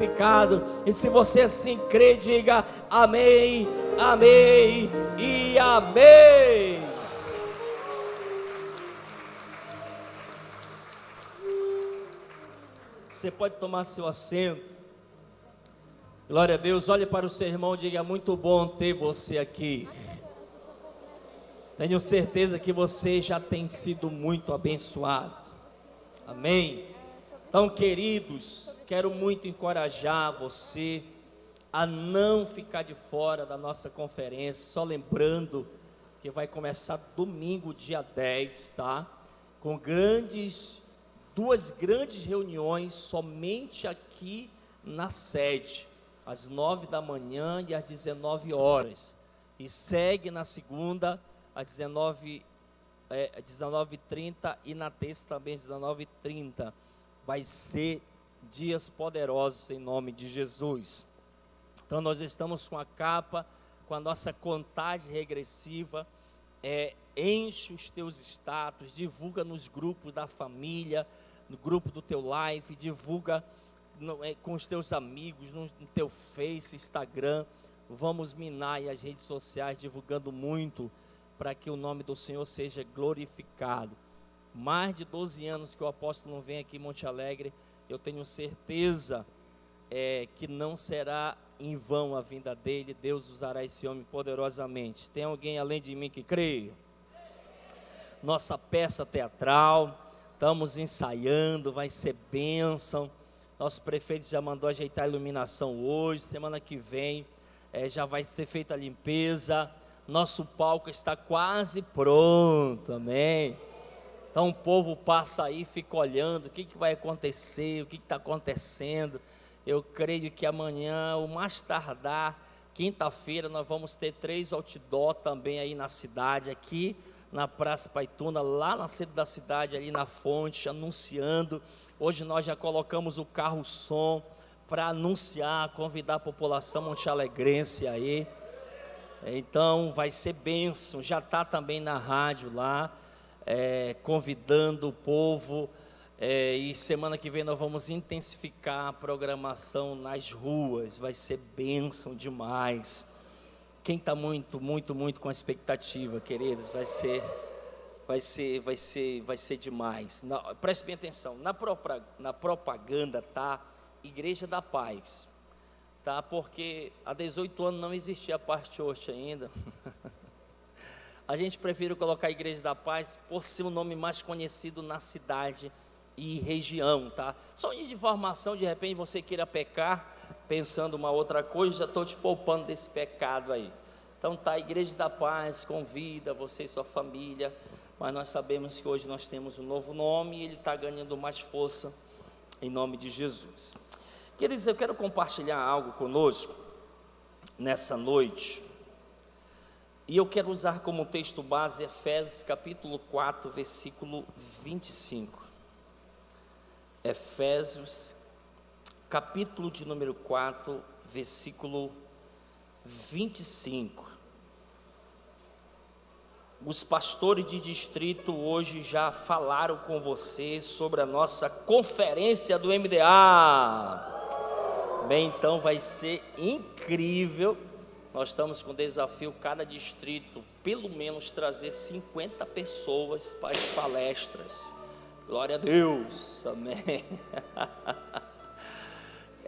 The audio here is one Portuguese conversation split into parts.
pecado. E se você assim crê, diga amém, amém e amém. Você pode tomar seu assento. Glória a Deus. Olhe para o seu irmão e diga: é muito bom ter você aqui. Tenho certeza que você já tem sido muito abençoado. Amém. Então, queridos, quero muito encorajar você a não ficar de fora da nossa conferência. Só lembrando que vai começar domingo, dia 10, tá? Com duas grandes reuniões somente aqui na sede, às 9 da manhã e às 19 horas. E segue na segunda, às 19h30 e na terça também, às 19h30. Vai ser dias poderosos em nome de Jesus. Então nós estamos com a capa, com a nossa contagem regressiva. Enche os teus status, divulga nos grupos da família, no grupo do teu live, divulga com os teus amigos, no teu Face, Instagram. Vamos minar aí as redes sociais, divulgando muito, para que o nome do Senhor seja glorificado. Mais de 12 anos que o apóstolo não vem aqui em Monte Alegre, eu tenho certeza que não será em vão a vinda dele. Deus usará esse homem poderosamente. Tem alguém além de mim que crê? Nossa peça teatral, estamos ensaiando, vai ser bênção. Nosso prefeito já mandou ajeitar a iluminação hoje. Semana que vem já vai ser feita a limpeza. Nosso palco está quase pronto, amém. Então o povo passa aí, fica olhando o que vai acontecer, o que está acontecendo. Eu creio que amanhã, o mais tardar, quinta-feira, nós vamos ter 3 outdoor também aí na cidade, aqui na Praça Paituna, lá na centro da cidade, ali na fonte, anunciando. Hoje nós já colocamos o carro-som para anunciar, convidar a população montealegrense aí. Então vai ser bênção, já está também na rádio lá, convidando o povo, e semana que vem nós vamos intensificar a programação nas ruas. Vai ser bênção demais. Quem está muito com expectativa, queridos, vai ser demais. Preste bem atenção, na propaganda tá Igreja da Paz, tá? Porque há 18 anos não existia a Paz Church ainda. A gente prefere colocar a Igreja da Paz por ser o nome mais conhecido na cidade e região, tá? Só de informação, de repente você queira pecar, pensando uma outra coisa, já estou te poupando desse pecado aí. Então tá, a Igreja da Paz convida você e sua família, mas nós sabemos que hoje nós temos um novo nome e ele está ganhando mais força em nome de Jesus. Queridos, eu quero compartilhar algo conosco nessa noite. E eu quero usar como texto base Efésios capítulo 4, versículo 25. Efésios, capítulo de número 4, versículo 25. Os pastores de distrito hoje já falaram com você sobre a nossa conferência do MDA. Bem, então vai ser incrível. Nós estamos com o desafio, cada distrito, pelo menos trazer 50 pessoas para as palestras. Glória a Deus, amém.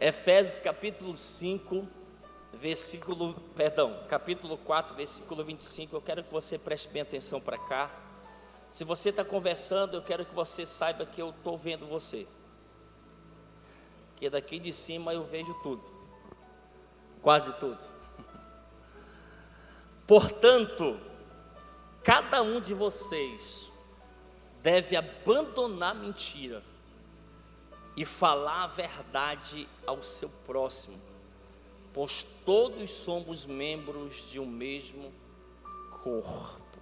Efésios capítulo 4, versículo 25. Eu quero que você preste bem atenção para cá. Se você está conversando, eu quero que você saiba que eu estou vendo você. Que daqui de cima eu vejo tudo, quase tudo. Portanto, cada um de vocês deve abandonar a mentira e falar a verdade ao seu próximo, pois todos somos membros de um mesmo corpo.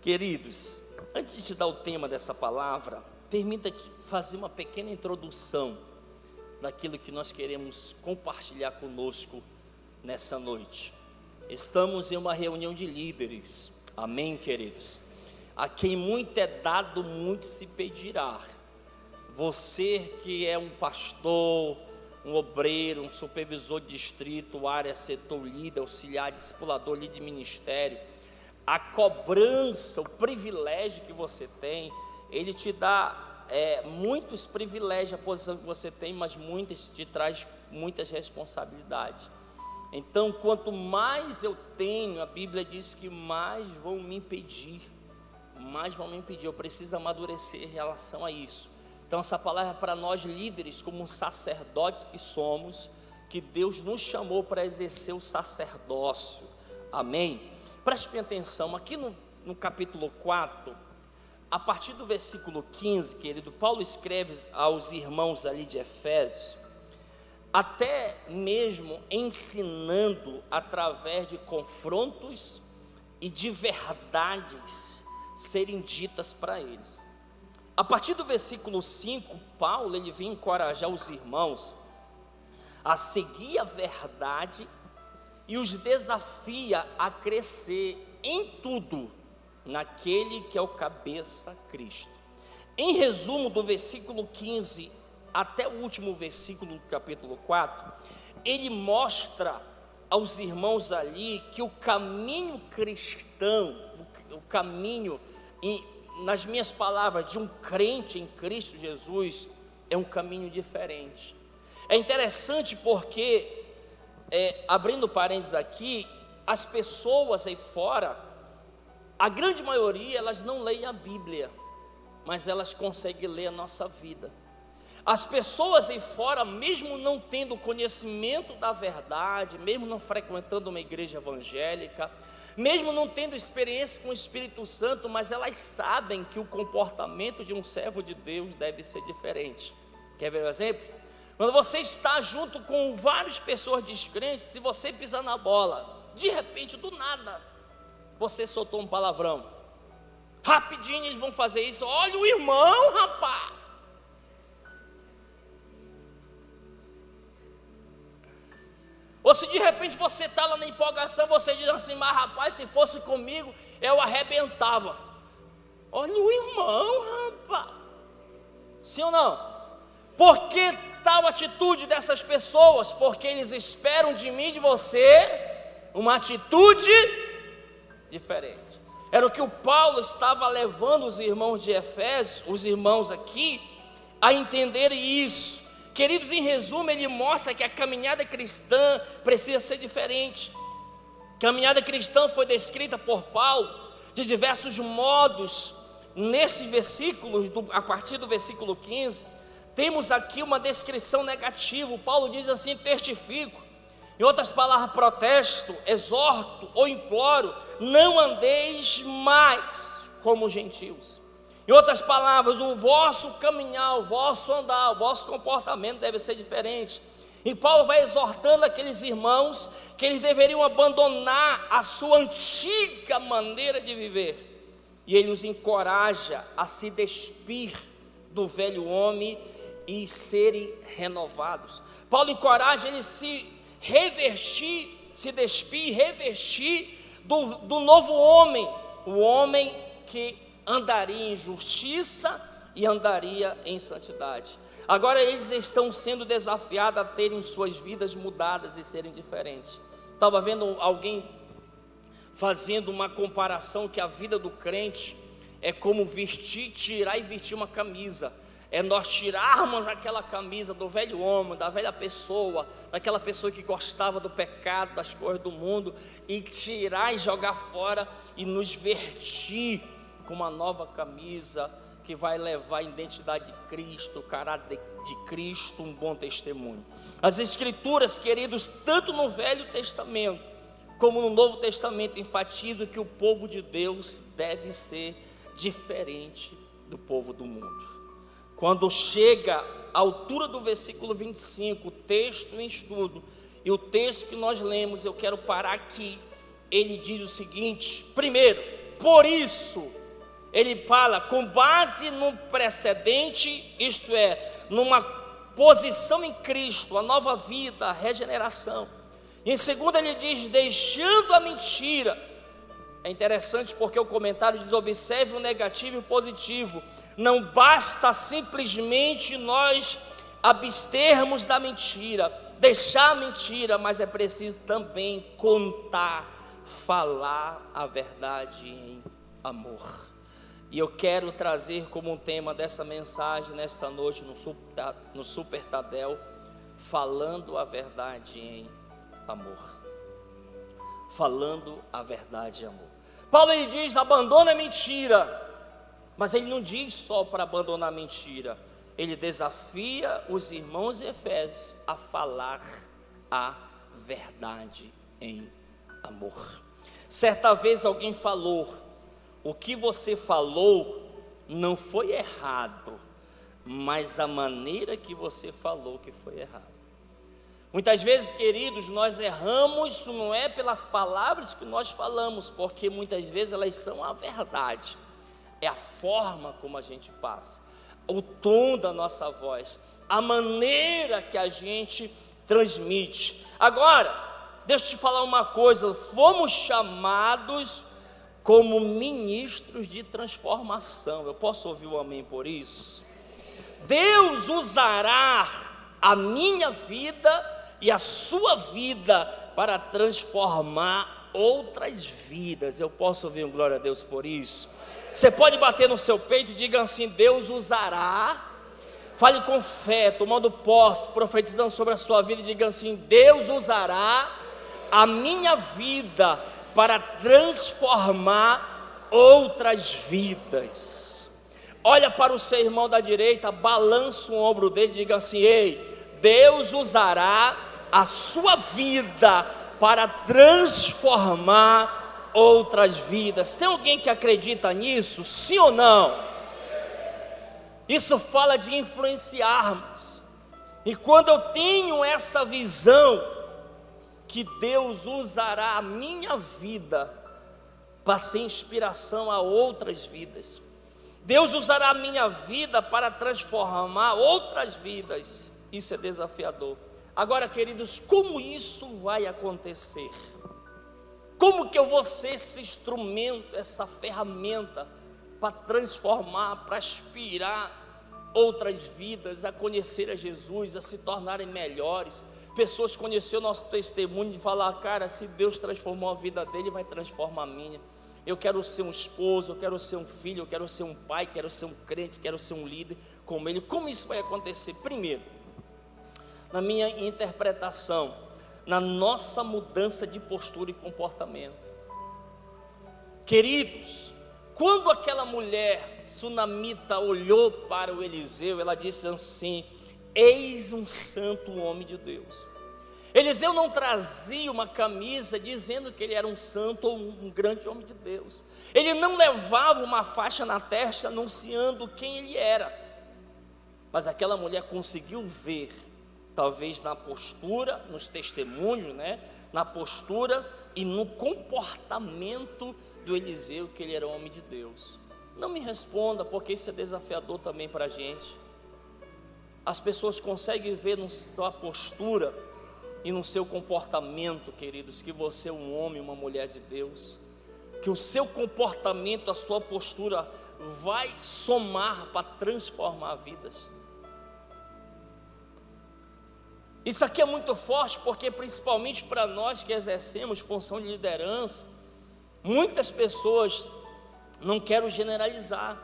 Queridos, antes de te dar o tema dessa palavra, permita fazer uma pequena introdução daquilo que nós queremos compartilhar conosco nessa noite. Estamos em uma reunião de líderes, amém, queridos? A quem muito é dado, muito se pedirá. Você que é um pastor, um obreiro, um supervisor de distrito, área, setor, líder, auxiliar, discipulador, líder de ministério, a cobrança, o privilégio que você tem, ele te dá muitos privilégios, a posição que você tem, mas muitas te traz muitas responsabilidades. Então, quanto mais eu tenho, a Bíblia diz que mais vão me impedir, eu preciso amadurecer em relação a isso. Então, essa palavra é para nós líderes, como sacerdotes que somos, que Deus nos chamou para exercer o sacerdócio, amém? Preste bem atenção, aqui no capítulo 4, a partir do versículo 15, querido, Paulo escreve aos irmãos ali de Efésios, até mesmo ensinando através de confrontos e de verdades serem ditas para eles. A partir do versículo 5, Paulo ele vem encorajar os irmãos a seguir a verdade e os desafia a crescer em tudo naquele que é o cabeça, Cristo. Em resumo, do versículo 15 até o último versículo do capítulo 4, ele mostra aos irmãos ali que o caminho cristão, o caminho, nas minhas palavras, de um crente em Cristo Jesus, é um caminho diferente. É interessante porque, abrindo parênteses aqui, as pessoas aí fora, a grande maioria, elas não leem a Bíblia, mas elas conseguem ler a nossa vida. As pessoas aí fora, mesmo não tendo conhecimento da verdade, mesmo não frequentando uma igreja evangélica, mesmo não tendo experiência com o Espírito Santo, mas elas sabem que o comportamento de um servo de Deus deve ser diferente. Quer ver um exemplo? Quando você está junto com várias pessoas descrentes, se você pisar na bola, de repente, do nada, você soltou um palavrão, rapidinho eles vão fazer isso. Olha o irmão, rapaz. Ou se de repente você está lá na empolgação, você diz assim, mas rapaz, se fosse comigo, eu arrebentava. Olha o irmão, rapaz. Sim ou não? Por que tal atitude dessas pessoas? Porque eles esperam de mim, de você, uma atitude diferente. Era o que o Paulo estava levando os irmãos de Efésios, os irmãos aqui, a entenderem isso. Queridos, em resumo, ele mostra que a caminhada cristã precisa ser diferente. Caminhada cristã foi descrita por Paulo de diversos modos. Nesses versículos, a partir do versículo 15, temos aqui uma descrição negativa. Paulo diz assim, testifico. Em outras palavras, protesto, exorto ou imploro, não andeis mais como gentios. Em outras palavras, o vosso caminhar, o vosso andar, o vosso comportamento deve ser diferente. E Paulo vai exortando aqueles irmãos que eles deveriam abandonar a sua antiga maneira de viver. E ele os encoraja a se despir do velho homem e serem renovados. Paulo encoraja eles se revestir, se despir, revestir do novo homem, o homem que andaria em justiça e andaria em santidade. Agora eles estão sendo desafiados a terem suas vidas mudadas e serem diferentes. Estava vendo alguém fazendo uma comparação que a vida do crente é como tirar e vestir uma camisa. É nós tirarmos aquela camisa do velho homem, da velha pessoa, daquela pessoa que gostava do pecado, das coisas do mundo, e tirar e jogar fora e nos vestir com uma nova camisa que vai levar a identidade de Cristo, o caráter de Cristo, um bom testemunho. As Escrituras, queridos, tanto no Velho Testamento como no Novo Testamento, enfatizam que o povo de Deus deve ser diferente do povo do mundo. Quando chega à altura do versículo 25, o texto em estudo, e o texto que nós lemos, eu quero parar aqui. Ele diz o seguinte: primeiro, por isso, ele fala com base no precedente, isto é, numa posição em Cristo, a nova vida, a regeneração. Em segundo, ele diz, deixando a mentira. É interessante porque o comentário diz, observe o negativo e o positivo. Não basta simplesmente nós abstermos da mentira, deixar a mentira, mas é preciso também contar, falar a verdade em amor. E eu quero trazer como um tema dessa mensagem nesta noite no Super Tadel, falando a verdade em amor. Falando a verdade em amor. Paulo ele diz: abandona a mentira. Mas ele não diz só para abandonar a mentira. Ele desafia os irmãos de Efésios a falar a verdade em amor. Certa vez alguém falou: o que você falou não foi errado, mas a maneira que você falou que foi errado. Muitas vezes, queridos, nós erramos, não é pelas palavras que nós falamos, porque muitas vezes elas são a verdade. É a forma como a gente passa, o tom da nossa voz, a maneira que a gente transmite. Agora, deixa eu te falar uma coisa: fomos chamados como ministros de transformação. Eu posso ouvir um amém por isso? Deus usará a minha vida e a sua vida para transformar outras vidas. Eu posso ouvir um glória a Deus por isso? Você pode bater no seu peito e diga assim: Deus usará. Fale com fé, tomando posse, profetizando sobre a sua vida, e diga assim: Deus usará a minha vida para transformar outras vidas. Olha para o seu irmão da direita, balança o ombro dele e diga assim: ei, Deus usará a sua vida para transformar outras vidas. Tem alguém que acredita nisso? Sim ou não? Isso fala de influenciarmos. E quando eu tenho essa visão que Deus usará a minha vida para ser inspiração a outras vidas, Deus usará a minha vida para transformar outras vidas, isso é desafiador. Agora, queridos, como isso vai acontecer? Como que eu vou ser esse instrumento, essa ferramenta para transformar, para inspirar outras vidas a conhecer a Jesus, a se tornarem melhores? Pessoas conhecer o nosso testemunho e falar: cara, se Deus transformou a vida dele, vai transformar a minha. Eu quero ser um esposo, eu quero ser um filho, eu quero ser um pai, quero ser um crente, quero ser um líder como ele. Como isso vai acontecer? Primeiro, na minha interpretação, na nossa mudança de postura e comportamento. Queridos, quando aquela mulher sunamita olhou para o Eliseu, ela disse assim: eis um santo homem de Deus. Eliseu não trazia uma camisa dizendo que ele era um santo ou um grande homem de Deus. Ele não levava uma faixa na testa anunciando quem ele era. Mas aquela mulher conseguiu ver, talvez na postura, nos testemunhos, na postura e no comportamento do Eliseu, que ele era homem de Deus. Não me responda, porque isso é desafiador também para a gente. As pessoas conseguem ver na sua postura e no seu comportamento, queridos, que você é um homem, uma mulher de Deus, que o seu comportamento, a sua postura vai somar para transformar vidas. Isso aqui é muito forte, porque principalmente para nós que exercemos função de liderança, muitas pessoas, não quero generalizar,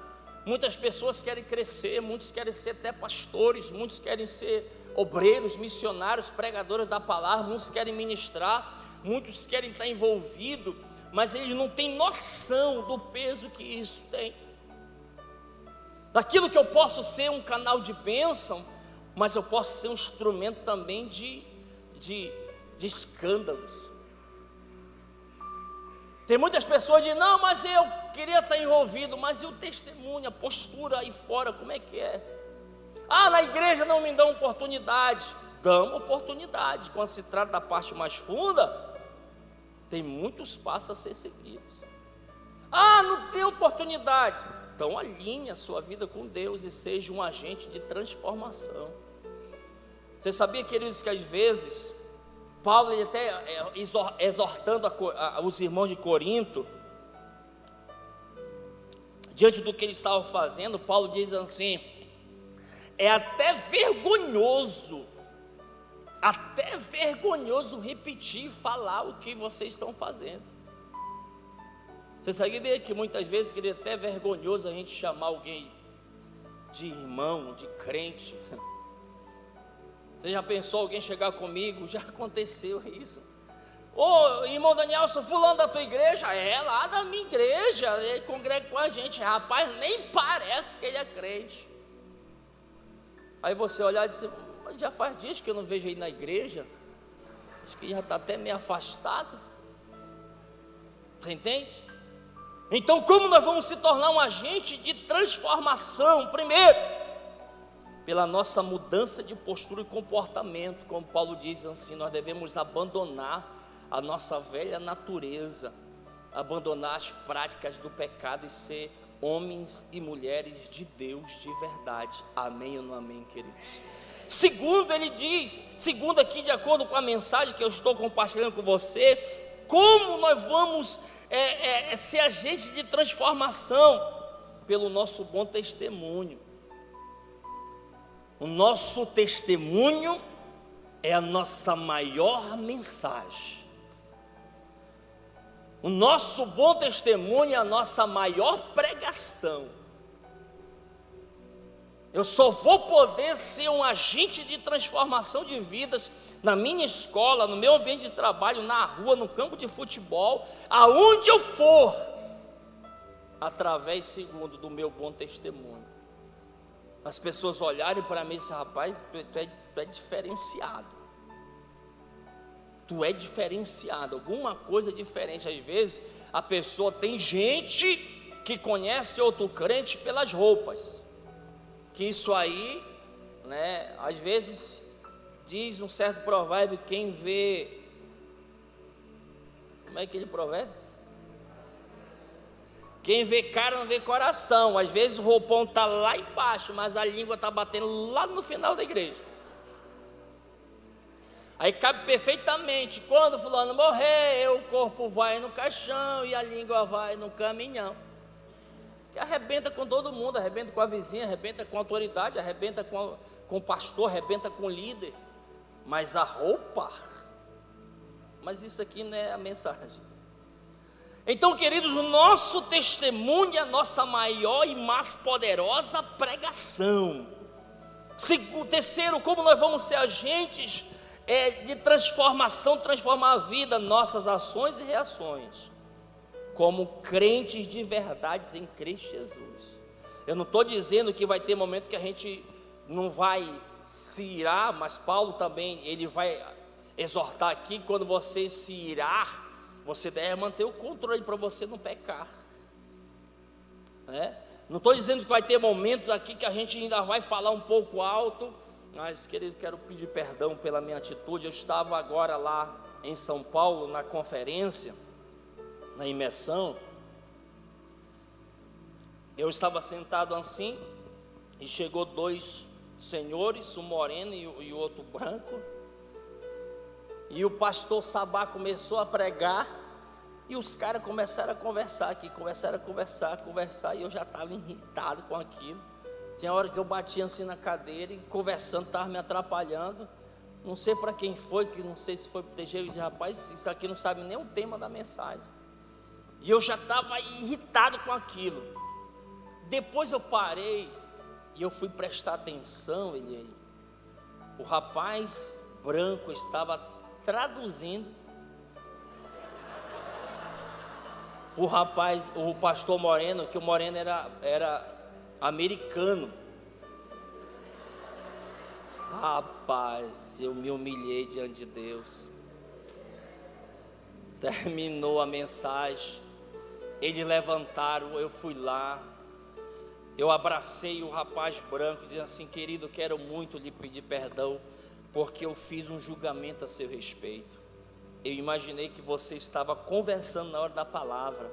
muitas pessoas querem crescer, muitos querem ser até pastores, muitos querem ser obreiros, missionários, pregadores da palavra, muitos querem ministrar, muitos querem estar envolvidos, mas eles não têm noção do peso que isso tem. Daquilo que eu posso ser um canal de bênção, mas eu posso ser um instrumento também de escândalos. Tem muitas pessoas que dizem: não, mas eu queria estar envolvido, mas e o testemunho, a postura aí fora, como é que é? Ah, na igreja não me dão oportunidade. Dão oportunidade. Quando se trata da parte mais funda, tem muitos passos a ser seguidos. Ah, não tem oportunidade. Então alinhe a sua vida com Deus e seja um agente de transformação. Você sabia, queridos, que às vezes Paulo, ele até exortando os irmãos de Corinto, diante do que ele estava fazendo, Paulo diz assim: é até vergonhoso repetir e falar o que vocês estão fazendo. Você sabia que muitas vezes, querido, é até vergonhoso a gente chamar alguém de irmão, de crente. Você já pensou alguém chegar comigo? Já aconteceu isso. Ô, irmão Daniel, sou fulano da tua igreja? É, lá da minha igreja, ele congrega com a gente. Rapaz, nem parece que ele é crente. Aí você olhar e dizer: já faz dias que eu não vejo ele na igreja, acho que já está até meio afastado. Você entende? Então, como nós vamos se tornar um agente de transformação? Primeiro, pela nossa mudança de postura e comportamento. Como Paulo diz assim, nós devemos abandonar a nossa velha natureza, abandonar as práticas do pecado e ser homens e mulheres de Deus de verdade. Amém ou não amém, queridos? Segundo, ele diz, segundo aqui, de acordo com a mensagem que eu estou compartilhando com você, como nós vamos ser agente de transformação? Pelo nosso bom testemunho. O nosso testemunho é a nossa maior mensagem. O nosso bom testemunho é a nossa maior pregação. Eu só vou poder ser um agente de transformação de vidas na minha escola, no meu ambiente de trabalho, na rua, no campo de futebol, aonde eu for, através, segundo, do meu bom testemunho. As pessoas olharem para mim e dizem: rapaz, tu é diferenciado. Tu é diferenciado, alguma coisa diferente. Às vezes a pessoa, tem gente que conhece outro crente pelas roupas, que isso aí, né, às vezes diz um certo provérbio: quem vê, como é aquele provérbio? Quem vê cara não vê coração. Às vezes o roupão está lá embaixo, mas a língua está batendo lá no final da igreja. Aí cabe perfeitamente: quando fulano morrer, o corpo vai no caixão e a língua vai no caminhão. Que arrebenta com todo mundo, arrebenta com a vizinha, arrebenta com a autoridade, arrebenta com o pastor, arrebenta com o líder. Mas a roupa, mas isso aqui não é a mensagem. Então, queridos, o nosso testemunho é a nossa maior e mais poderosa pregação. Terceiro, como nós vamos ser agentes de transformação, transformar a vida, nossas ações e reações, como crentes de verdade em Cristo Jesus. Eu não estou dizendo que vai ter momento que a gente não vai se irar, mas Paulo também, ele vai exortar aqui: quando você se irar, você deve manter o controle para você não pecar, né? Não estou dizendo que vai ter momentos aqui que a gente ainda vai falar um pouco alto, mas, querido, quero pedir perdão pela minha atitude. Eu estava agora lá em São Paulo, na conferência, na imersão. Eu estava sentado assim, e chegou dois senhores, um moreno e o outro branco. E o pastor Sabá começou a pregar, e os caras começaram a conversar aqui, começaram a conversar, e eu já estava irritado com aquilo. Tinha hora que eu batia assim na cadeira e conversando, estava me atrapalhando. Não sei para quem foi, que não sei se foi para o TG, de rapaz, isso aqui não sabe nem o tema da mensagem. E eu já estava irritado com aquilo. Depois eu parei e eu fui prestar atenção, o rapaz branco estava traduzindo o pastor moreno, que o moreno era americano. Rapaz, eu me humilhei diante de Deus. Terminou a mensagem, eles levantaram, eu fui lá, eu abracei o rapaz branco, dizendo assim: querido, quero muito lhe pedir perdão, porque eu fiz um julgamento a seu respeito. Eu imaginei que você estava conversando na hora da palavra,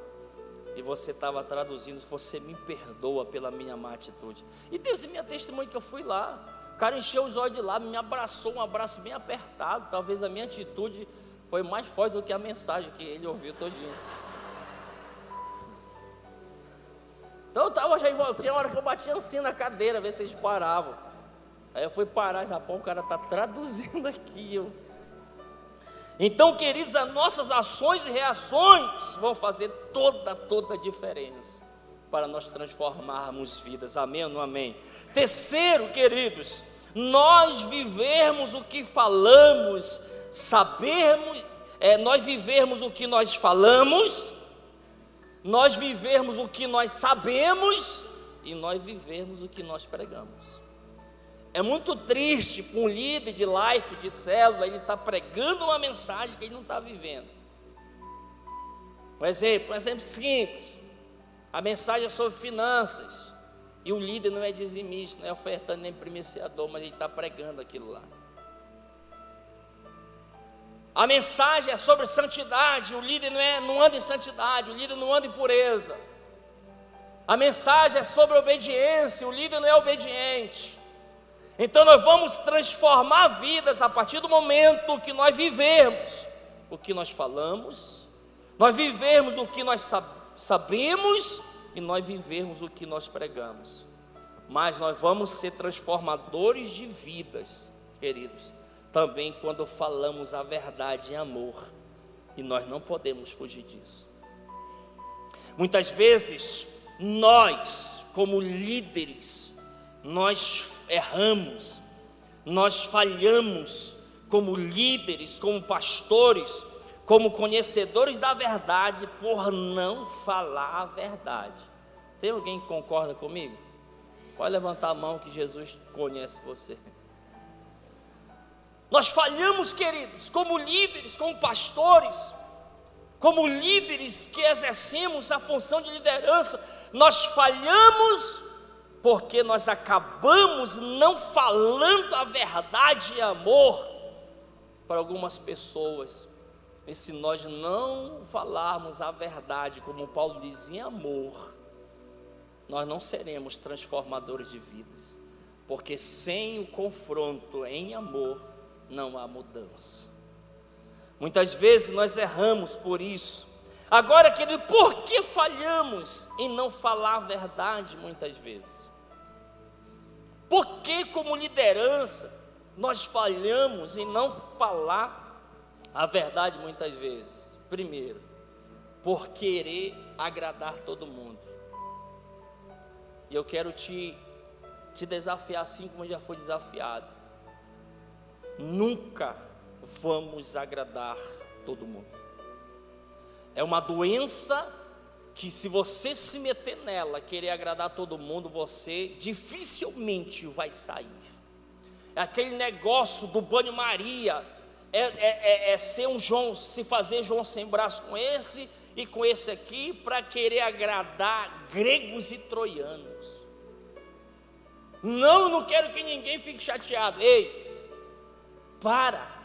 e você estava traduzindo. Você me perdoa pela minha má atitude. E Deus e minha testemunha que eu fui lá, o cara encheu os olhos de lá, me abraçou, um abraço bem apertado. Talvez a minha atitude foi mais forte do que a mensagem que ele ouviu todinho. Então eu estava, tinha hora que eu batia assim na cadeira, ver se eles paravam. Aí eu fui parar, e o cara está traduzindo aqui. Então, queridos, as nossas ações e reações vão fazer toda a diferença para nós transformarmos vidas. Amém ou não amém? Terceiro, queridos, nós vivermos o que falamos, nós vivermos o que nós falamos, nós vivermos o que nós sabemos e nós vivermos o que nós pregamos. É muito triste para um líder de life, de célula, ele está pregando uma mensagem que ele não está vivendo. Um exemplo simples, a mensagem é sobre finanças, e o líder não é dizimista, não é ofertando nem primiciador, mas ele está pregando aquilo lá. A mensagem é sobre santidade, o líder não anda em santidade, o líder não anda em pureza. A mensagem é sobre obediência, o líder não é obediente. Então nós vamos transformar vidas a partir do momento que nós vivermos o que nós falamos, nós vivermos o que nós sabemos e nós vivermos o que nós pregamos. Mas nós vamos ser transformadores de vidas, queridos, também quando falamos a verdade em amor, e nós não podemos fugir disso. Muitas vezes nós, como líderes, nós erramos, nós falhamos como líderes, como pastores, como conhecedores da verdade, por não falar a verdade. Tem alguém que concorda comigo? Pode levantar a mão que Jesus conhece você. Nós falhamos, queridos, como líderes, como pastores, como líderes que exercemos a função de liderança, nós falhamos porque nós acabamos não falando a verdade e amor para algumas pessoas. E se nós não falarmos a verdade, como Paulo diz, em amor, nós não seremos transformadores de vidas, porque sem o confronto em amor, não há mudança. Muitas vezes nós erramos por isso. Agora, querido, por que falhamos em não falar a verdade muitas vezes? Por que, como liderança, nós falhamos em não falar a verdade muitas vezes? Primeiro, por querer agradar todo mundo. E eu quero te desafiar assim como já foi desafiado. Nunca vamos agradar todo mundo. É uma doença que, se você se meter nela, querer agradar todo mundo, você dificilmente vai sair. É aquele negócio do banho-maria, ser um João, se fazer João sem braço com esse e com esse aqui, para querer agradar gregos e troianos. Não quero que ninguém fique chateado. Ei, para.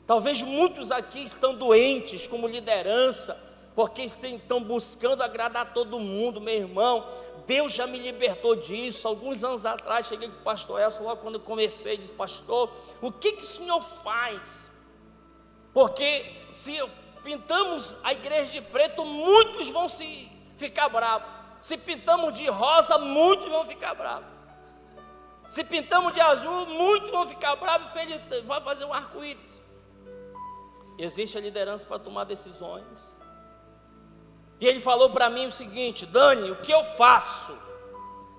Talvez muitos aqui estão doentes como liderança, porque estão buscando agradar todo mundo. Meu irmão, Deus já me libertou disso. Alguns anos atrás, cheguei com o pastor Elson, logo quando eu comecei, disse: pastor, o que o senhor faz? Porque se pintamos a igreja de preto, muitos vão ficar bravos. Se pintamos de rosa, muitos vão ficar bravos. Se pintamos de azul, muitos vão ficar bravos, e vai fazer um arco-íris. Existe a liderança para tomar decisões. E ele falou para mim o seguinte: Dani, o que eu faço?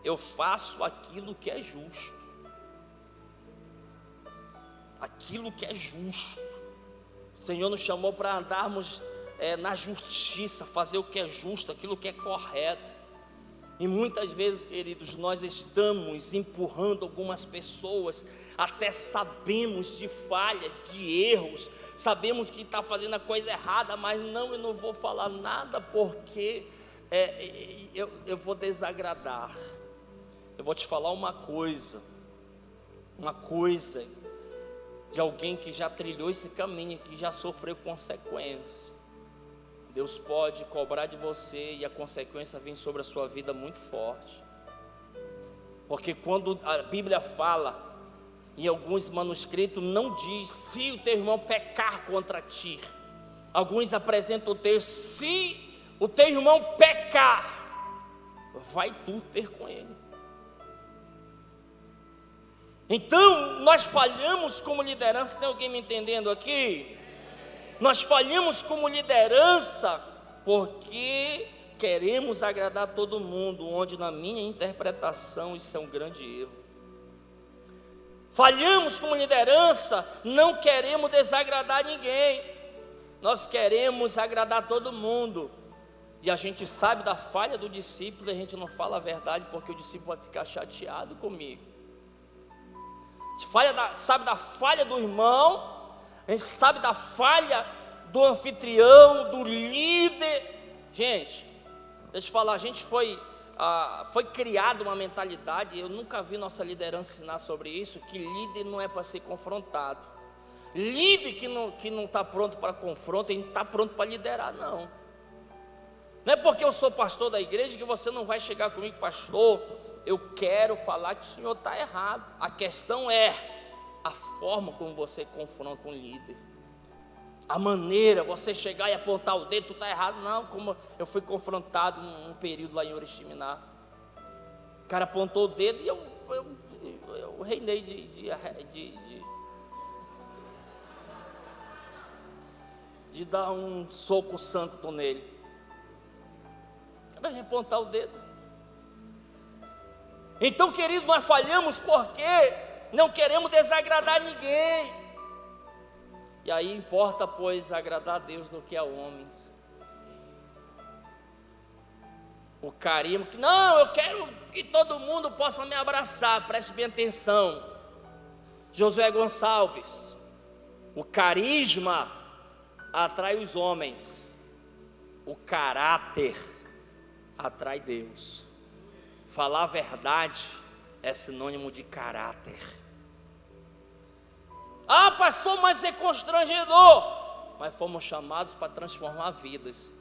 Eu faço aquilo que é justo. Aquilo que é justo. O Senhor nos chamou para andarmos na justiça, fazer o que é justo, aquilo que é correto. E muitas vezes, queridos, nós estamos empurrando algumas pessoas, até sabemos de falhas, de erros, sabemos que está fazendo a coisa errada, mas eu não vou falar nada porque eu vou desagradar. Eu vou te falar uma coisa de alguém que já trilhou esse caminho, que já sofreu consequências. Deus pode cobrar de você e a consequência vem sobre a sua vida muito forte. Porque quando a Bíblia fala, em alguns manuscritos não diz se o teu irmão pecar contra ti. Alguns apresentam o texto: se o teu irmão pecar, vai tu ter com ele. Então, nós falhamos como liderança. Tem alguém me entendendo aqui? Nós falhamos como liderança porque queremos agradar todo mundo, onde na minha interpretação isso é um grande erro. Falhamos como liderança, não queremos desagradar ninguém, nós queremos agradar todo mundo. E a gente sabe da falha do discípulo e a gente não fala a verdade porque o discípulo vai ficar chateado comigo. Sabe da falha do irmão, a gente sabe da falha do anfitrião, do líder. Gente, deixa eu falar, a gente foi criado uma mentalidade, eu nunca vi nossa liderança ensinar sobre isso, que líder não é para ser confrontado. Líder que não está pronto para confronto, ele não está pronto para liderar, não. Não é porque eu sou pastor da igreja que você não vai chegar comigo, pastor, eu quero falar que o senhor está errado. A questão é a forma como você confronta um líder. A maneira, você chegar e apontar o dedo, tu está errado. Não, como eu fui confrontado um período lá em Oriximiná. O cara apontou o dedo e eu reinei de dar um soco santo nele. O cara apontar o dedo. Então, querido, nós falhamos porque não queremos desagradar ninguém. E aí importa, pois, agradar a Deus do que a homens. O carisma, que não, eu quero que todo mundo possa me abraçar. Preste bem atenção. Josué Gonçalves, o carisma atrai os homens, o caráter atrai Deus. Falar a verdade é sinônimo de caráter. Ah, pastor, mas é constrangedor. Mas fomos chamados para transformar vidas.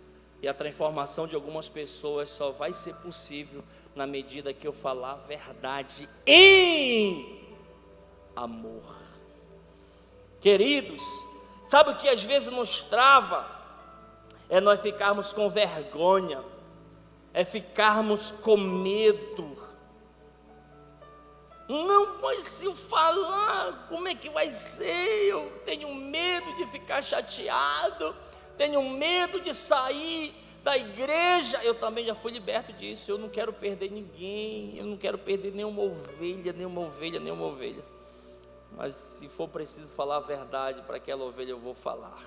E a transformação de algumas pessoas só vai ser possível na medida que eu falar a verdade em amor. Queridos, sabe o que às vezes nos trava? É nós ficarmos com vergonha, é ficarmos com medo. Não, mas se eu falar, como é que vai ser? Eu tenho medo de ficar chateado, tenho medo de sair da igreja. Eu também já fui liberto disso. Eu não quero perder ninguém, eu não quero perder nenhuma ovelha. Mas se for preciso falar a verdade para aquela ovelha, eu vou falar.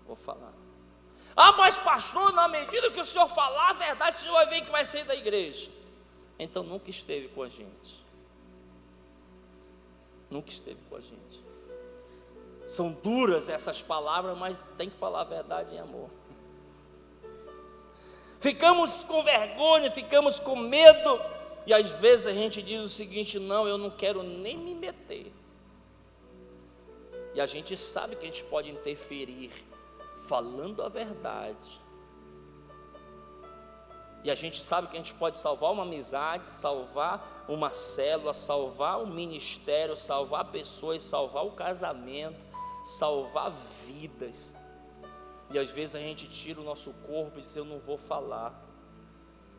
Vou falar. Ah, mas pastor, na medida que o senhor falar a verdade, o senhor vai ver que vai sair da igreja. Então nunca esteve com a gente. Nunca esteve com a gente. São duras essas palavras, mas tem que falar a verdade em amor. Ficamos com vergonha, ficamos com medo. E às vezes a gente diz o seguinte: não, eu não quero nem me meter. E a gente sabe que a gente pode interferir falando a verdade. E a gente sabe que a gente pode salvar uma amizade, salvar uma célula, salvar um ministério, salvar pessoas, salvar o casamento, salvar vidas. E às vezes a gente tira o nosso corpo e diz: eu não vou falar.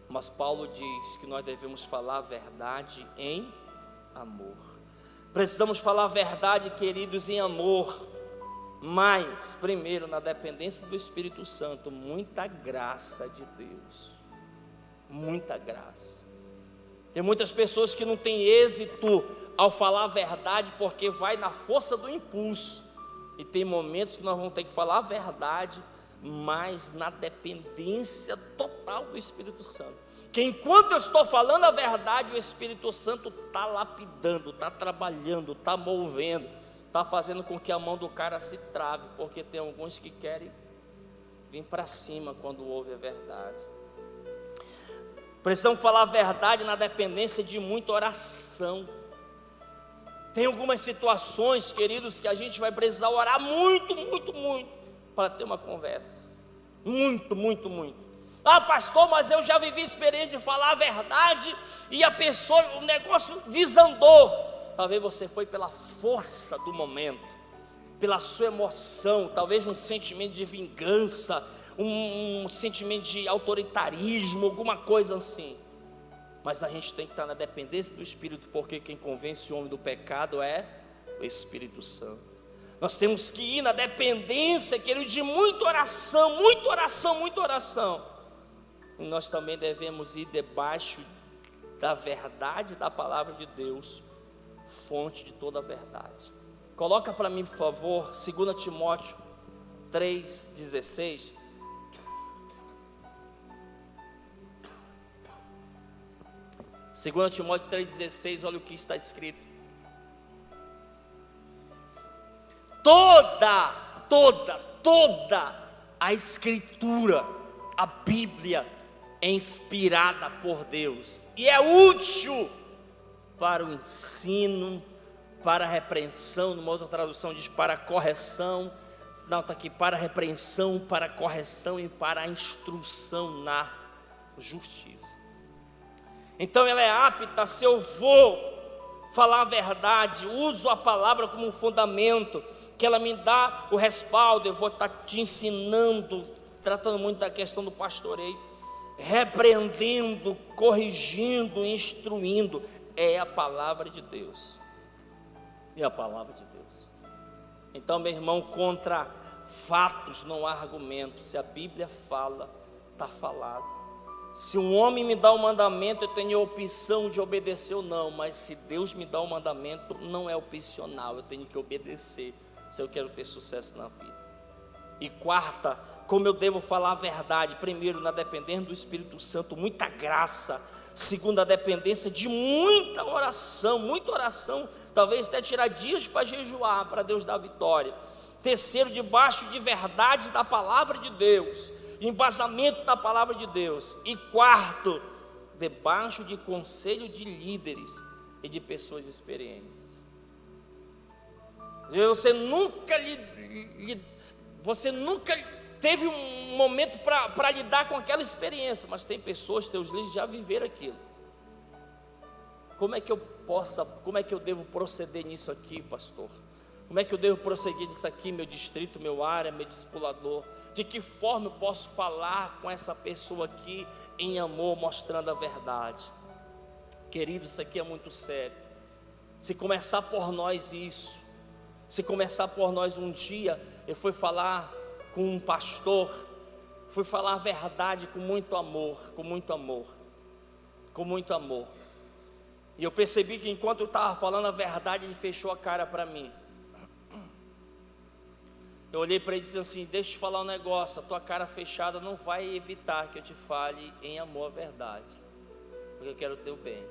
Mas Paulo diz que nós devemos falar a verdade em amor. Precisamos falar a verdade, queridos, em amor. Mas, primeiro, na dependência do Espírito Santo, muita graça de Deus. Muita graça. Tem muitas pessoas que não têm êxito ao falar a verdade porque vai na força do impulso. E tem momentos que nós vamos ter que falar a verdade, mas na dependência total do Espírito Santo. Que enquanto eu estou falando a verdade, o Espírito Santo está lapidando, está trabalhando, está movendo, está fazendo com que a mão do cara se trave, porque tem alguns que querem vir para cima quando ouve a verdade. Precisamos falar a verdade na dependência de muita oração. Tem algumas situações, queridos, que a gente vai precisar orar muito para ter uma conversa. Muito. Ah, pastor, mas eu já vivi experiência de falar a verdade e a pessoa, o negócio desandou. Talvez você foi pela força do momento, pela sua emoção, talvez um sentimento de vingança, um sentimento de autoritarismo, alguma coisa assim. Mas a gente tem que estar na dependência do Espírito, porque quem convence o homem do pecado é o Espírito Santo. Nós temos que ir na dependência, querido, de muita oração, muita oração, muita oração. E nós também devemos ir debaixo da verdade da palavra de Deus, fonte de toda a verdade. Coloca para mim, por favor, 2 Timóteo 3,16. Segundo Timóteo 3,16, olha o que está escrito. Toda a Escritura, a Bíblia, é inspirada por Deus e é útil para o ensino, para a repreensão. Numa outra tradução diz para a correção. Não, está aqui, para a repreensão, para a correção e para a instrução na justiça. Então ela é apta, se eu vou falar a verdade, uso a palavra como um fundamento, que ela me dá o respaldo. Eu vou estar te ensinando, tratando muito da questão do pastoreio, repreendendo, corrigindo, instruindo. É a palavra de Deus. É a palavra de Deus. Então, meu irmão, contra fatos não há argumento. Se a Bíblia fala, está falado. Se um homem me dá um mandamento, eu tenho a opção de obedecer ou não. Mas se Deus me dá um mandamento, não é opcional, eu tenho que obedecer, se eu quero ter sucesso na vida. E quarta, como eu devo falar a verdade? Primeiro, na dependência do Espírito Santo, muita graça. Segundo, a dependência de muita oração, talvez até tirar dias para jejuar, para Deus dar vitória. Terceiro, debaixo de verdade da palavra de Deus, embasamento da palavra de Deus. E quarto, debaixo de conselho de líderes e de pessoas experientes. Você nunca teve um momento para lidar com aquela experiência, mas tem pessoas, teus líderes já viveram aquilo. Como é que eu devo proceder nisso aqui, pastor? Como é que eu devo prosseguir nisso aqui, meu distrito, meu área, meu discipulador? De que forma eu posso falar com essa pessoa aqui em amor, mostrando a verdade? Querido, isso aqui é muito sério. Se começar por nós isso, se começar por nós um dia, eu fui falar com um pastor, fui falar a verdade com muito amor, e eu percebi que enquanto eu estava falando a verdade, ele fechou a cara para mim. Eu olhei para ele e disse assim: deixa eu te falar um negócio, a tua cara fechada não vai evitar que eu te fale em amor a verdade, porque eu quero o teu bem.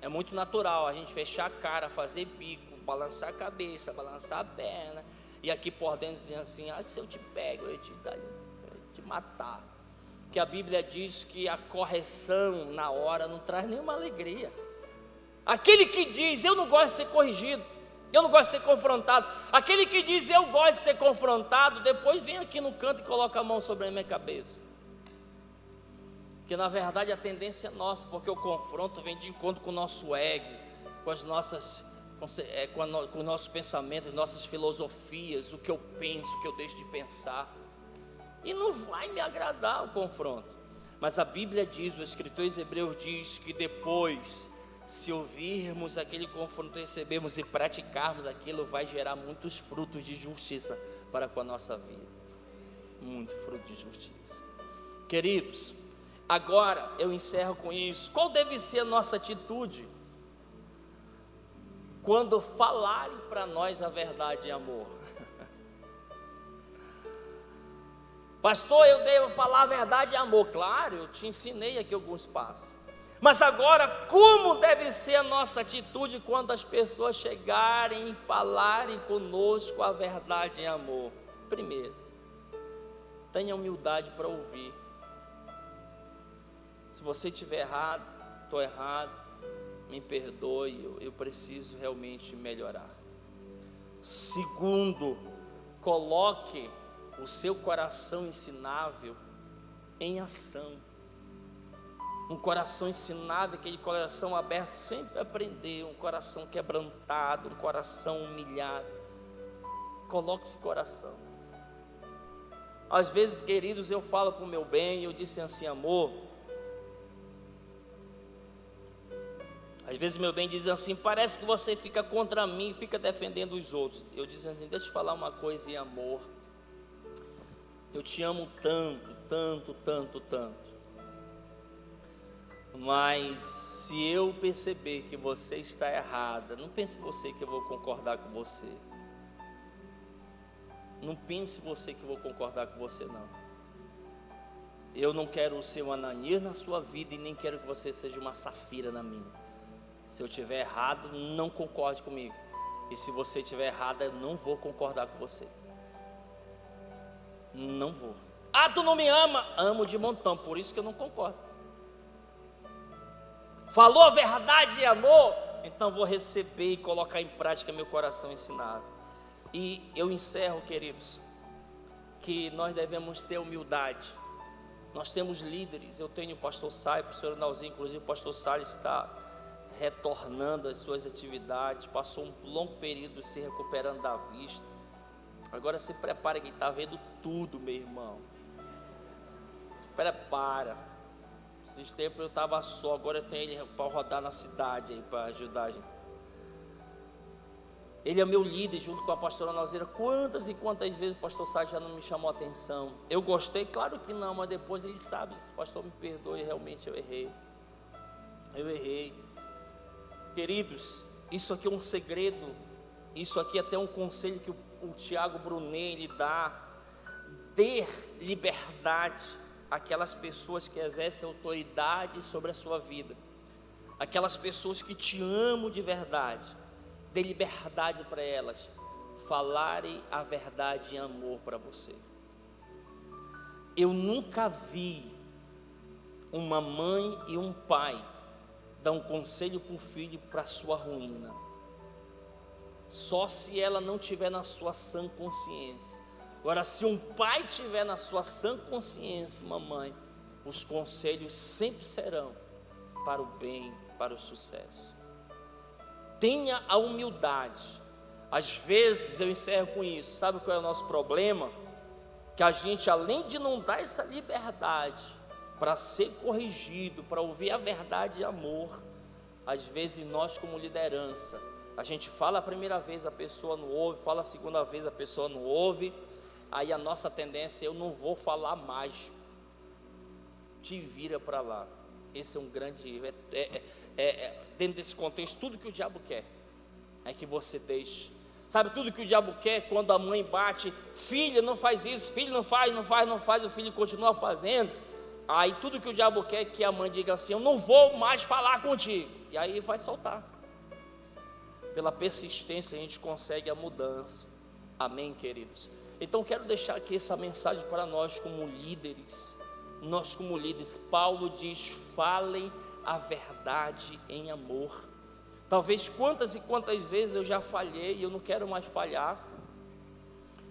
É muito natural a gente fechar a cara, fazer bico, balançar a cabeça, balançar a perna, e aqui por dentro dizendo assim: ah, se eu te pego, eu te matar. Porque a Bíblia diz que a correção na hora não traz nenhuma alegria. Aquele que diz: eu não gosto de ser corrigido, eu não gosto de ser confrontado. Aquele que diz: eu gosto de ser confrontado, depois vem aqui no canto e coloca a mão sobre a minha cabeça. Porque na verdade a tendência é nossa, porque o confronto vem de encontro com o nosso ego, com as nossas, com o nosso pensamento, nossas filosofias, o que eu penso, o que eu deixo de pensar. E não vai me agradar o confronto. Mas a Bíblia diz, o escritor Hebreus diz que depois, se ouvirmos aquele confronto, recebermos e praticarmos aquilo, vai gerar muitos frutos de justiça para com a nossa vida. Muito fruto de justiça. Queridos, agora eu encerro com isso. Qual deve ser a nossa atitude quando falarem para nós a verdade em amor? Pastor, eu devo falar a verdade em amor. Claro, eu te ensinei aqui alguns passos. Mas agora, como deve ser a nossa atitude quando as pessoas chegarem e falarem conosco a verdade em amor? Primeiro, tenha humildade para ouvir. Se você estiver errado, estou errado, me perdoe, eu preciso realmente melhorar. Segundo, coloque o seu coração ensinável em ação. Um coração ensinável, aquele coração aberto sempre a aprender, um coração quebrantado, um coração humilhado. Coloque esse coração. Às vezes, queridos, eu falo para o meu bem, eu disse assim, amor. Às vezes meu bem diz assim, parece que você fica contra mim, fica defendendo os outros. Eu disse assim, deixa eu te falar uma coisa em amor. Eu te amo tanto, tanto, tanto, tanto. Mas se eu perceber que você está errada, não pense você que eu vou concordar com você. Não pense você que eu vou concordar com você, não. Eu não quero ser um Ananias na sua vida e nem quero que você seja uma Safira na minha. Se eu estiver errado, não concorde comigo. E se você estiver errada, eu não vou concordar com você. Não vou. Ah, tu não me ama? Amo de montão, por isso que eu não concordo. Falou a verdade e amor? Então vou receber e colocar em prática meu coração ensinado. E eu encerro, queridos, que nós devemos ter humildade. Nós temos líderes, eu tenho o pastor Sai, o senhor Nalzinho, inclusive o pastor Salles está retornando às suas atividades, passou um longo período se recuperando da vista. Agora se prepara que está vendo tudo, meu irmão. Se prepara. Esses tempos eu estava só, agora eu tenho ele para rodar na cidade aí, para ajudar a gente. Ele é meu líder junto com a pastora Nalzeira. Quantas e quantas vezes o pastor Sá já não me chamou a atenção? Eu gostei? Claro que não, mas depois ele sabe, pastor, me perdoe, realmente eu errei. Eu errei. Queridos, isso aqui é um segredo, isso aqui é até um conselho que o Tiago Brunet ele dá. Dê liberdade àquelas pessoas que exercem autoridade sobre a sua vida, aquelas pessoas que te amam de verdade. Dê liberdade para elas falarem a verdade em amor para você. Eu nunca vi uma mãe e um pai dar um conselho para o filho para sua ruína, só se ela não tiver na sua sã consciência. Agora, se um pai tiver na sua sã consciência, mamãe, os conselhos sempre serão para o bem, para o sucesso. Tenha a humildade. Às vezes eu encerro com isso. Sabe qual é o nosso problema? Que a gente, além de não dar essa liberdade para ser corrigido, para ouvir a verdade e amor, às vezes nós como liderança, a gente fala a primeira vez, a pessoa não ouve, fala a segunda vez, a pessoa não ouve, aí a nossa tendência é eu não vou falar mais, te vira para lá. Esse é um grande erro. Dentro desse contexto, tudo que o diabo quer é que você deixe. Sabe, tudo que o diabo quer, quando a mãe bate, filho, não faz isso, filho, não faz, o filho continua fazendo. Aí tudo que o diabo quer é que a mãe diga assim, eu não vou mais falar contigo. E aí vai soltar. Pela persistência a gente consegue a mudança. Amém, queridos? Então quero deixar aqui essa mensagem para nós como líderes. Nós como líderes, Paulo diz, falem a verdade em amor. Talvez quantas e quantas vezes eu já falhei e eu não quero mais falhar.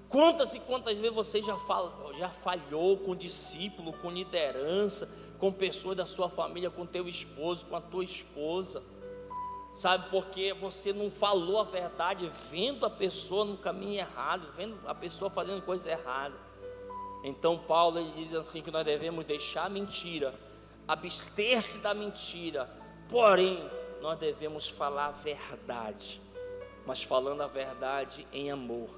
Quantas e quantas vezes você já falhou com discípulo, com liderança, com pessoas da sua família, com teu esposo, com a tua esposa. Sabe, porque você não falou a verdade, vendo a pessoa no caminho errado, vendo a pessoa fazendo coisa errada. Então Paulo ele diz assim que nós devemos deixar a mentira, abster-se da mentira, porém nós devemos falar a verdade, mas falando a verdade em amor.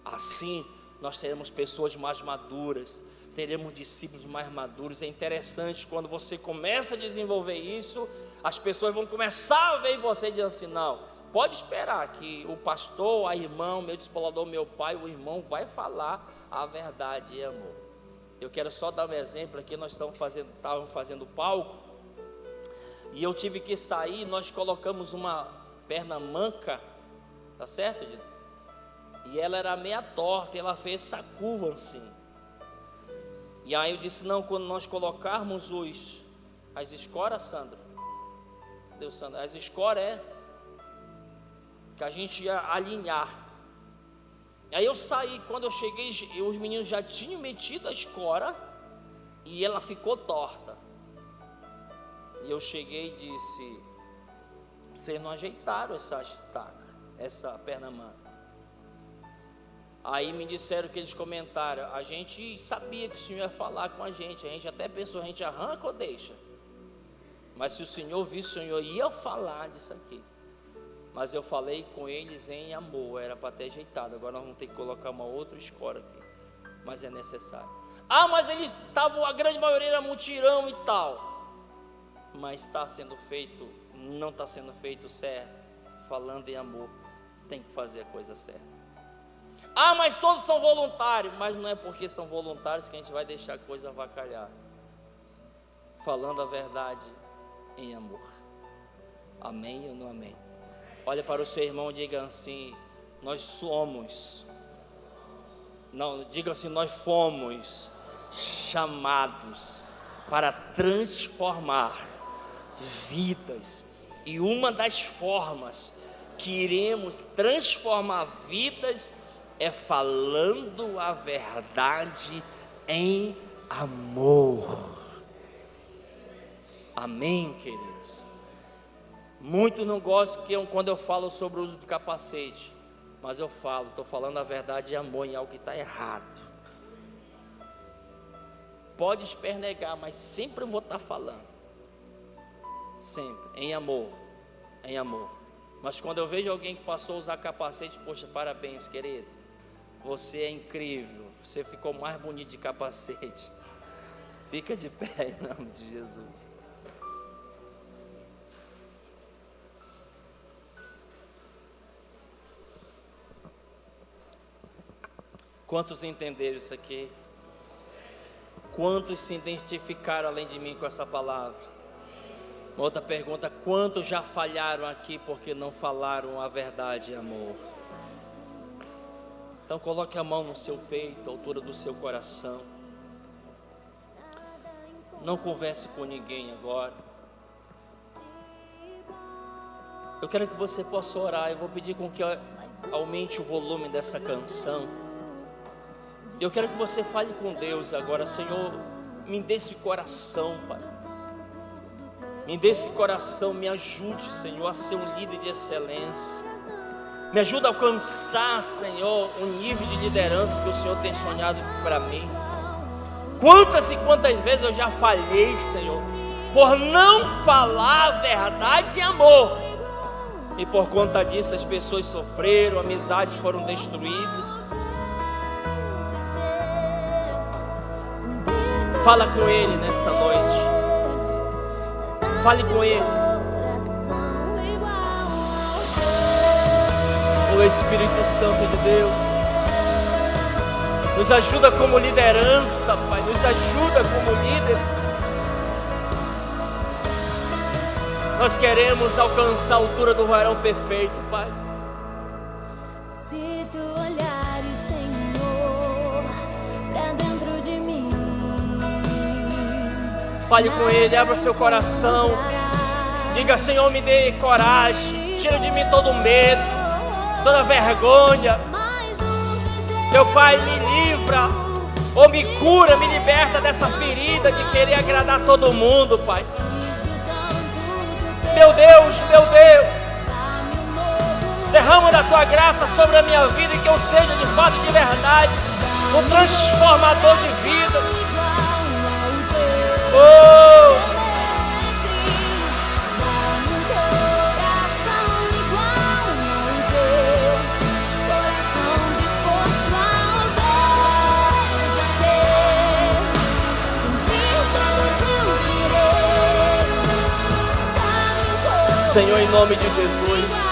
Assim nós seremos pessoas mais maduras, teremos discípulos mais maduros. É interessante quando você começa a desenvolver isso, as pessoas vão começar a ver em você dizendo assim, não, pode esperar que o pastor, a irmã, meu discipulador, meu pai, o irmão vai falar a verdade em amor. Eu quero só dar um exemplo aqui, nós estávamos fazendo palco, e eu tive que sair, nós colocamos uma perna manca, tá certo, Dino? E ela era meia torta, e ela fez essa curva assim. E aí eu disse, não, quando nós colocarmos as escoras, Sandra, Deus, Sandra, as escoras que a gente ia alinhar. Aí eu saí, quando eu cheguei, os meninos já tinham metido a escora e ela ficou torta. E eu cheguei e disse, vocês não ajeitaram essa estaca, essa perna manca. Aí me disseram que eles comentaram: a gente sabia que o Senhor ia falar com a gente até pensou, a gente arranca ou deixa? Mas se o Senhor visse, o Senhor ia falar disso aqui. Mas eu falei com eles em amor, era para ter ajeitado. Agora nós vamos ter que colocar uma outra escora aqui, mas é necessário. Mas eles estavam, a grande maioria era mutirão e tal. Mas está sendo feito, não está sendo feito certo. Falando em amor, tem que fazer a coisa certa. Mas todos são voluntários. Mas não é porque são voluntários que a gente vai deixar a coisa avacalhar. Falando a verdade em amor. Amém ou não amém? Olha para o seu irmão e diga assim: nós somos. Não, diga assim: nós fomos chamados para transformar vidas. E uma das formas que iremos transformar vidas é falando a verdade em amor. Amém, queridos? Muitos não gostam quando eu falo sobre o uso do capacete, mas eu falo, estou falando a verdade em amor em algo que está errado. Pode espernegar, mas sempre eu vou estar falando. Sempre, em amor, em amor. Mas quando eu vejo alguém que passou a usar capacete, poxa, parabéns, querido. Você é incrível, você ficou mais bonito de capacete. Fica de pé em nome de Jesus. Quantos entenderam isso aqui? Quantos se identificaram além de mim com essa palavra? Outra pergunta: quantos já falharam aqui porque não falaram a verdade em amor? Então coloque a mão no seu peito, à altura do seu coração. Não converse com ninguém agora. Eu quero que você possa orar. Eu vou pedir com que aumente o volume dessa canção. Eu quero que você fale com Deus agora: Senhor, me dê esse coração, Pai. Me dê esse coração, me ajude, Senhor, a ser um líder de excelência. Me ajuda a alcançar, Senhor, um nível de liderança que o Senhor tem sonhado para mim. Quantas e quantas vezes eu já falhei, Senhor, por não falar a verdade em amor. E por conta disso as pessoas sofreram, amizades foram destruídas. Fala com Ele nesta noite. Fale com Ele. O Espírito Santo de Deus nos ajuda como liderança, Pai. Nos ajuda como líderes. Nós queremos alcançar a altura do varão perfeito, Pai. Se tu olhares, Senhor, pra dentro de mim, fale com Ele, abra o seu coração. Diga: Senhor, me dê coragem. Tira de mim todo medo, toda vergonha. Meu Pai, me livra, ou me cura, me liberta dessa ferida de querer agradar todo mundo, Pai. Meu Deus, derrama da Tua graça sobre a minha vida e que eu seja de fato, de verdade, um transformador de vidas. Oh! Senhor, em nome de Jesus,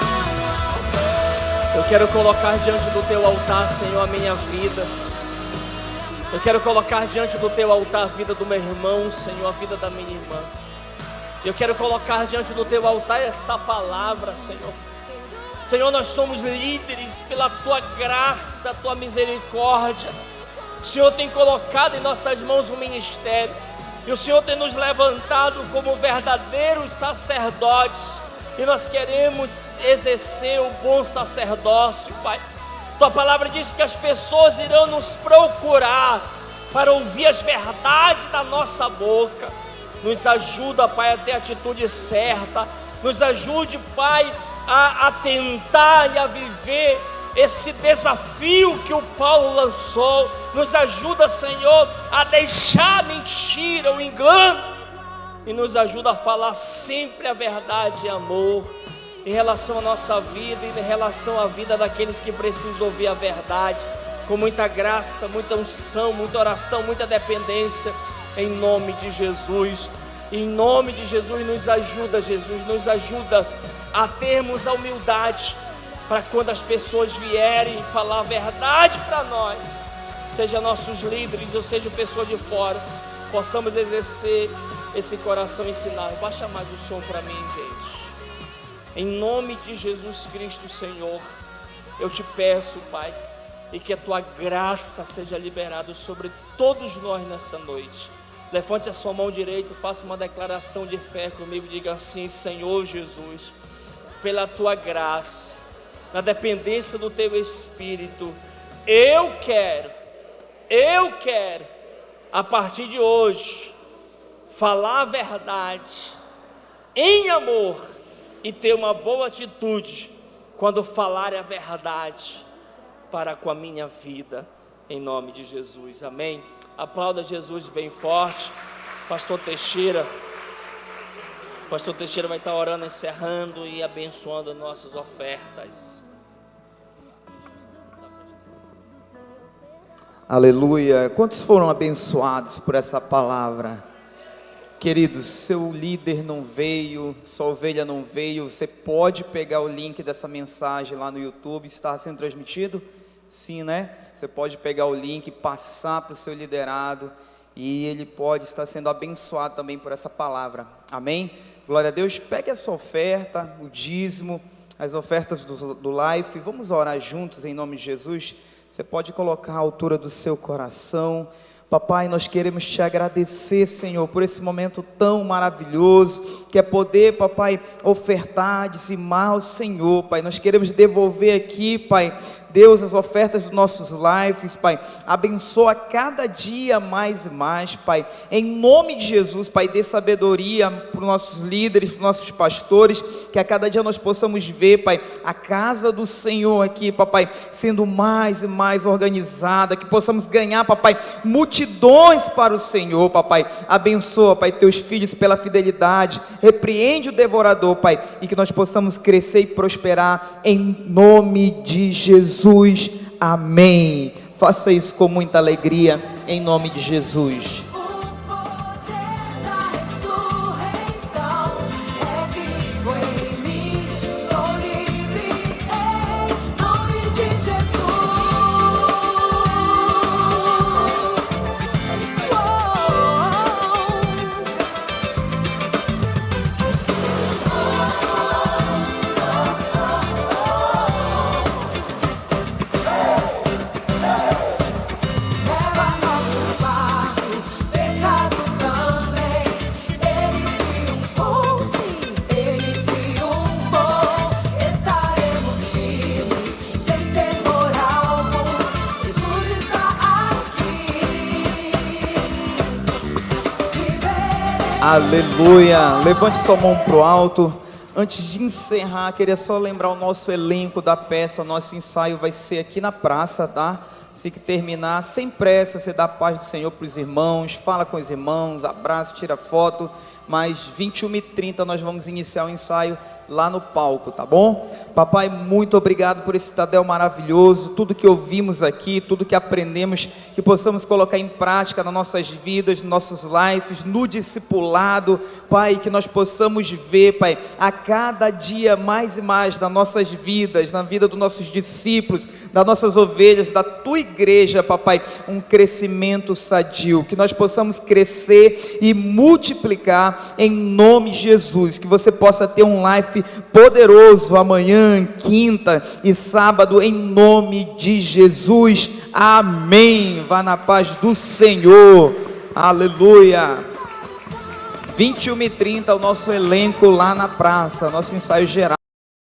eu quero colocar diante do Teu altar, Senhor, a minha vida. Eu quero colocar diante do Teu altar a vida do meu irmão, Senhor, a vida da minha irmã. Eu quero colocar diante do Teu altar essa palavra, Senhor. Senhor, nós somos líderes pela Tua graça, Tua misericórdia. O Senhor tem colocado em nossas mãos um ministério. E o Senhor tem nos levantado como verdadeiros sacerdotes. E nós queremos exercer o bom sacerdócio, Pai. Tua palavra diz que as pessoas irão nos procurar para ouvir as verdades da nossa boca. Nos ajuda, Pai, a ter a atitude certa. Nos ajude, Pai, a tentar e a viver esse desafio que o Paulo lançou. Nos ajuda, Senhor, a deixar a mentira, o engano, e nos ajuda a falar sempre a verdade e amor em relação à nossa vida e em relação à vida daqueles que precisam ouvir a verdade, com muita graça, muita unção, muita oração, muita dependência, em nome de Jesus. Em nome de Jesus, nos ajuda, Jesus, nos ajuda a termos a humildade, para quando as pessoas vierem falar a verdade para nós, seja nossos líderes ou seja pessoa de fora, possamos exercer esse coração ensinar. Baixa mais o som para mim, gente. Em nome de Jesus Cristo, Senhor, eu te peço, Pai, e que a tua graça seja liberada sobre todos nós nessa noite. Levante a sua mão direita, faça uma declaração de fé comigo, diga assim: Senhor Jesus, pela tua graça, na dependência do teu Espírito, eu quero, a partir de hoje, falar a verdade, em amor, e ter uma boa atitude, quando falar a verdade, para com a minha vida, em nome de Jesus, amém? Aplauda Jesus bem forte. Pastor Teixeira vai estar orando, encerrando e abençoando nossas ofertas. Aleluia. Quantos foram abençoados por essa palavra? Queridos, seu líder não veio, sua ovelha não veio. Você pode pegar o link dessa mensagem lá no YouTube, está sendo transmitido? Sim, né? Você pode pegar o link, passar para o seu liderado, e ele pode estar sendo abençoado também por essa palavra, amém? Glória a Deus. Pegue a sua oferta, o dízimo, as ofertas do Life, vamos orar juntos em nome de Jesus. Você pode colocar a altura do seu coração. Papai, nós queremos te agradecer, Senhor, por esse momento tão maravilhoso, que é poder, papai, ofertar, dizimar ao Senhor, Pai. Nós queremos devolver aqui, Pai, Deus, as ofertas dos nossos lives, Pai. Abençoa cada dia mais e mais, Pai. Em nome de Jesus, Pai, dê sabedoria para os nossos líderes, para os nossos pastores, que a cada dia nós possamos ver, Pai, a casa do Senhor aqui, Papai, sendo mais e mais organizada, que possamos ganhar, Papai, multidões para o Senhor, Papai. Abençoa, Pai, teus filhos pela fidelidade, repreende o devorador, Pai, e que nós possamos crescer e prosperar em nome de Jesus. Amém. Faça isso com muita alegria, em nome de Jesus. Aleluia. Levante sua mão para o alto. Antes de encerrar, queria só lembrar o nosso elenco da peça. Nosso ensaio vai ser aqui na praça, tá? Se que terminar, sem pressa, você dá a paz do Senhor para os irmãos, fala com os irmãos, abraça, tira foto. Mas 21h30 nós vamos iniciar o ensaio lá no palco, tá bom? Papai, muito obrigado por esse Tadel maravilhoso, tudo que ouvimos aqui, tudo que aprendemos, que possamos colocar em prática nas nossas vidas, nos nossos lives, no discipulado, Pai, que nós possamos ver, Pai, a cada dia mais e mais nas nossas vidas, na vida dos nossos discípulos, das nossas ovelhas, da tua igreja, Papai, um crescimento sadio, que nós possamos crescer e multiplicar em nome de Jesus, que você possa ter um life poderoso amanhã, quinta e sábado, em nome de Jesus, amém. Vá na paz do Senhor, aleluia. 21h30 o nosso elenco lá na praça, nosso ensaio geral.